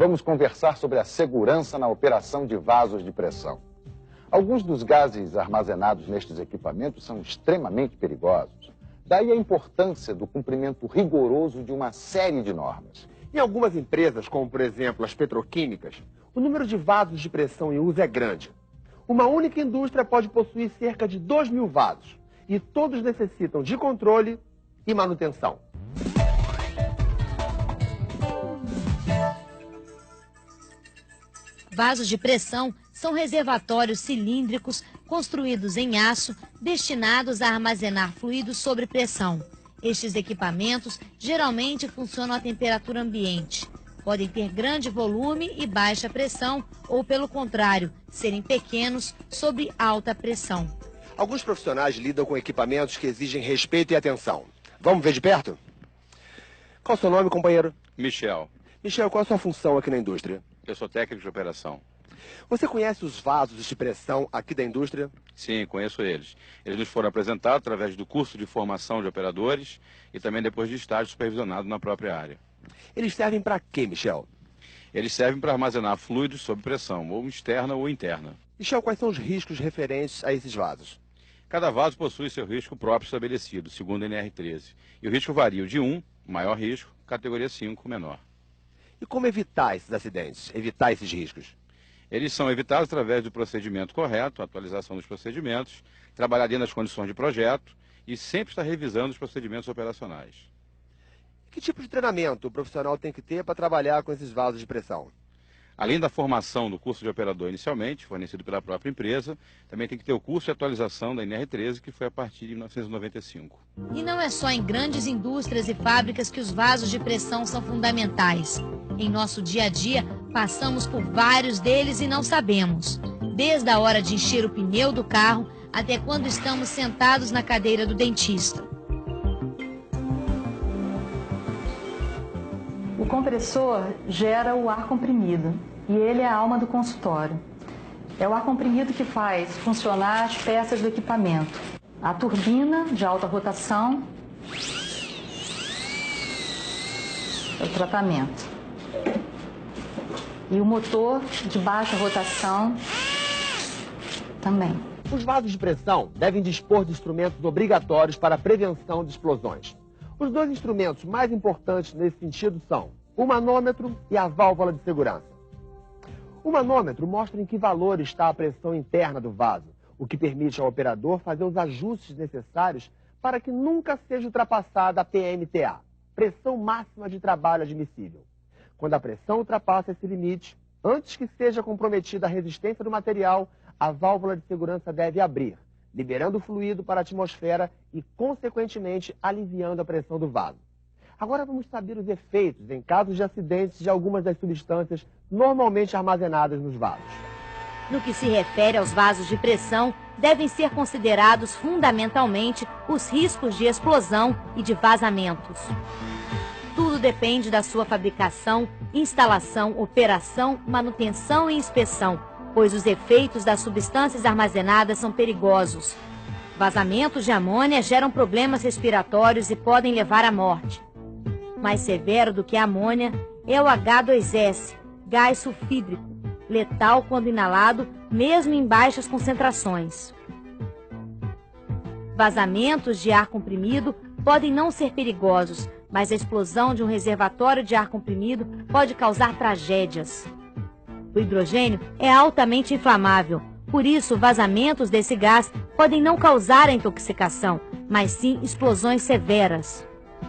vamos conversar sobre a segurança na operação de vasos de pressão. Alguns dos gases armazenados nestes equipamentos são extremamente perigosos. Daí a importância do cumprimento rigoroso de uma série de normas. Em algumas empresas, como por exemplo as petroquímicas, o número de vasos de pressão em uso é grande. Uma única indústria pode possuir cerca de 2.000 vasos e todos necessitam de controle e manutenção. Vasos de pressão são reservatórios cilíndricos construídos em aço, destinados a armazenar fluidos sob pressão. Estes equipamentos geralmente funcionam a temperatura ambiente. Podem ter grande volume e baixa pressão, ou pelo contrário, serem pequenos sob alta pressão. Alguns profissionais lidam com equipamentos que exigem respeito e atenção. Vamos ver de perto? Qual o seu nome, companheiro? Michel. Michel, qual a sua função aqui na indústria? Eu sou técnico de operação. Você conhece os vasos de pressão aqui da indústria? Sim, conheço eles. Eles nos foram apresentados através do curso de formação de operadores e também depois de estágio supervisionado na própria área. Eles servem para quê, Michel? Eles servem para armazenar fluidos sob pressão, ou externa ou interna. Michel, quais são os riscos referentes a esses vasos? Cada vaso possui seu risco próprio estabelecido, segundo a NR13. E o risco varia de 1, maior risco, categoria 5, menor. E como evitar esses acidentes, evitar esses riscos? Eles são evitados através do procedimento correto, atualização dos procedimentos, trabalhar dentro das condições de projeto e sempre estar revisando os procedimentos operacionais. Que tipo de treinamento o profissional tem que ter para trabalhar com esses vasos de pressão? Além da formação do curso de operador inicialmente, fornecido pela própria empresa, também tem que ter o curso de atualização da NR13, que foi a partir de 1995. E não é só em grandes indústrias e fábricas que os vasos de pressão são fundamentais. Em nosso dia a dia, passamos por vários deles e não sabemos. Desde a hora de encher o pneu do carro até quando estamos sentados na cadeira do dentista. O compressor gera o ar comprimido e ele é a alma do consultório. É o ar comprimido que faz funcionar as peças do equipamento. A turbina de alta rotação é o tratamento. E o motor de baixa rotação também. Os vasos de pressão devem dispor de instrumentos obrigatórios para a prevenção de explosões. Os dois instrumentos mais importantes nesse sentido são o manômetro e a válvula de segurança. O manômetro mostra em que valor está a pressão interna do vaso, o que permite ao operador fazer os ajustes necessários para que nunca seja ultrapassada a PMTA, pressão máxima de trabalho admissível. Quando a pressão ultrapassa esse limite, antes que seja comprometida a resistência do material, a válvula de segurança deve abrir, liberando o fluido para a atmosfera e, consequentemente, aliviando a pressão do vaso. Agora vamos saber os efeitos em casos de acidentes de algumas das substâncias normalmente armazenadas nos vasos. No que se refere aos vasos de pressão, devem ser considerados fundamentalmente os riscos de explosão e de vazamentos. Tudo depende da sua fabricação, instalação, operação, manutenção e inspeção, pois os efeitos das substâncias armazenadas são perigosos. Vazamentos de amônia geram problemas respiratórios e podem levar à morte. Mais severo do que a amônia é o H2S, gás sulfídrico, letal quando inalado, mesmo em baixas concentrações. Vazamentos de ar comprimido podem não ser perigosos, mas a explosão de um reservatório de ar comprimido pode causar tragédias. O hidrogênio é altamente inflamável, por isso vazamentos desse gás podem não causar a intoxicação, mas sim explosões severas.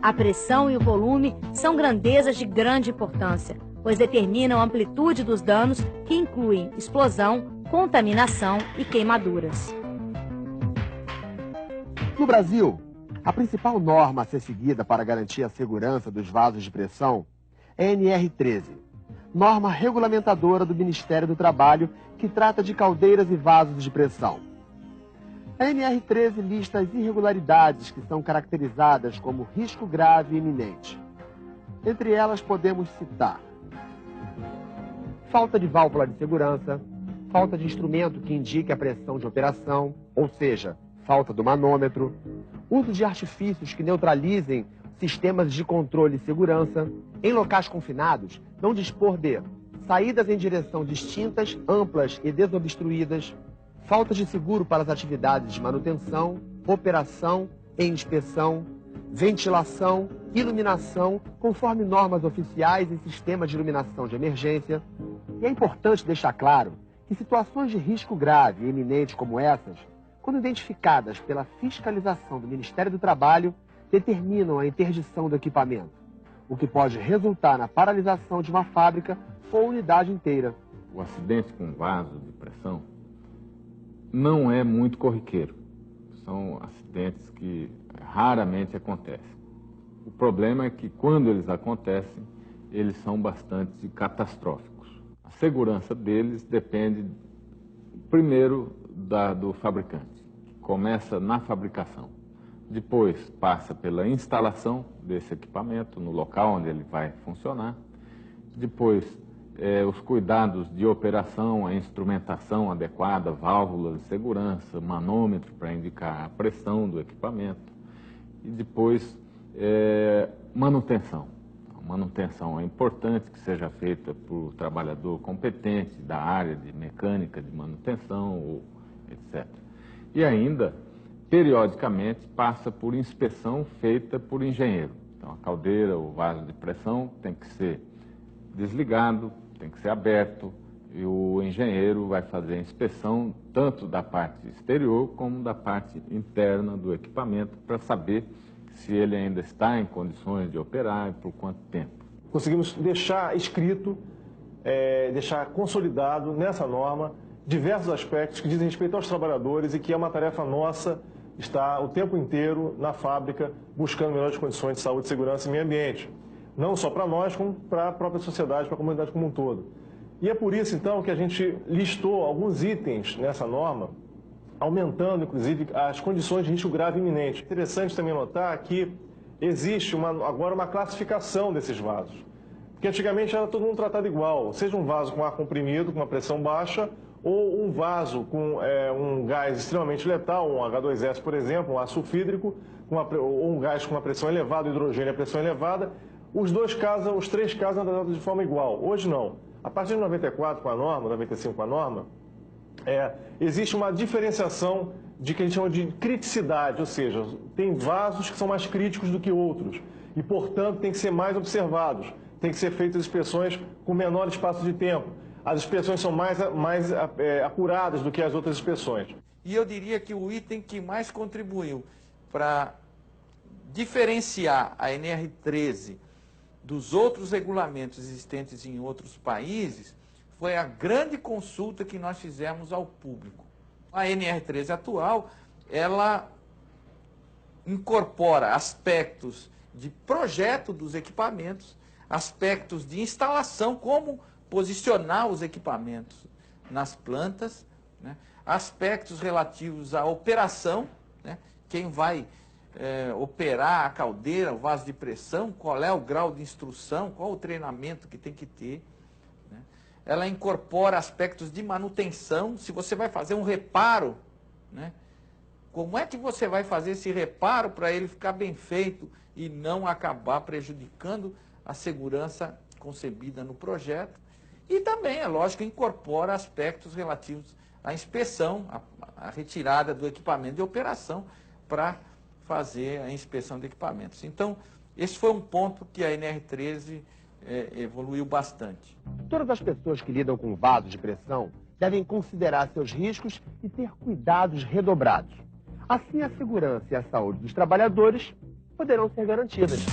A pressão e o volume são grandezas de grande importância, pois determinam a amplitude dos danos que incluem explosão, contaminação e queimaduras. No Brasil, a principal norma a ser seguida para garantir a segurança dos vasos de pressão é a NR13, norma regulamentadora do Ministério do Trabalho que trata de caldeiras e vasos de pressão. A NR13 lista as irregularidades que são caracterizadas como risco grave e iminente. Entre elas podemos citar falta de válvula de segurança, falta de instrumento que indique a pressão de operação, ou seja, falta do manômetro, uso de artifícios que neutralizem sistemas de controle e segurança. Em locais confinados, não dispor de saídas em direção distintas, amplas e desobstruídas, falta de seguro para as atividades de manutenção, operação e inspeção, ventilação, iluminação, conforme normas oficiais e sistemas de iluminação de emergência. E é importante deixar claro que situações de risco grave e iminente como essas, quando identificadas pela fiscalização do Ministério do Trabalho, determinam a interdição do equipamento, o que pode resultar na paralisação de uma fábrica ou unidade inteira. O acidente com vaso de pressão não é muito corriqueiro. São acidentes que raramente acontecem. O problema é que quando eles acontecem, eles são bastante catastróficos. A segurança deles depende, primeiro, do fabricante, que começa na fabricação. Depois passa pela instalação desse equipamento no local onde ele vai funcionar. Depois, os cuidados de operação, a instrumentação adequada, válvulas de segurança, manômetro para indicar a pressão do equipamento. E depois, manutenção. A manutenção é importante que seja feita por trabalhador competente da área de mecânica de manutenção, etc. E ainda, periodicamente, passa por inspeção feita por engenheiro. Então, a caldeira, o vaso de pressão tem que ser desligado, tem que ser aberto, e o engenheiro vai fazer a inspeção tanto da parte exterior como da parte interna do equipamento para saber se ele ainda está em condições de operar e por quanto tempo. Conseguimos deixar escrito, deixar consolidado nessa norma diversos aspectos que dizem respeito aos trabalhadores e que é uma tarefa nossa estar o tempo inteiro na fábrica buscando melhores condições de saúde, segurança e meio ambiente. Não só para nós, como para a própria sociedade, para a comunidade como um todo. E é por isso, então, que a gente listou alguns itens nessa norma, aumentando, inclusive, as condições de risco grave e iminente. Interessante também notar que existe agora uma classificação desses vasos. Porque antigamente era todo mundo tratado igual, seja um vaso com ar comprimido, com uma pressão baixa, ou um vaso com um gás extremamente letal, um H2S, por exemplo, um ar sulfídrico, ou um gás com uma pressão elevada, hidrogênio a pressão elevada. Os três casos eram tratados de forma igual. Hoje não. A partir de 94 com a norma, 95 com a norma, existe uma diferenciação de que a gente chama de criticidade, ou seja, tem vasos que são mais críticos do que outros e, portanto, tem que ser mais observados, tem que ser feitas inspeções com menor espaço de tempo. As inspeções são mais apuradas do que as outras inspeções. E eu diria que o item que mais contribuiu para diferenciar a NR13 dos outros regulamentos existentes em outros países foi a grande consulta que nós fizemos ao público. A NR13 atual, ela incorpora aspectos de projeto dos equipamentos, aspectos de instalação, como posicionar os equipamentos nas plantas, né? Aspectos relativos à operação, né? Quem vai operar a caldeira, o vaso de pressão, qual é o grau de instrução, qual o treinamento que tem que ter. Né? Ela incorpora aspectos de manutenção, se você vai fazer um reparo, né? Como é que você vai fazer esse reparo para ele ficar bem feito e não acabar prejudicando a segurança concebida no projeto. E também, é lógico, incorpora aspectos relativos à inspeção, à retirada do equipamento de operação para fazer a inspeção de equipamentos. Então, esse foi um ponto que a NR13 evoluiu bastante. Todas as pessoas que lidam com vasos de pressão devem considerar seus riscos e ter cuidados redobrados. Assim, a segurança e a saúde dos trabalhadores poderão ser garantidas.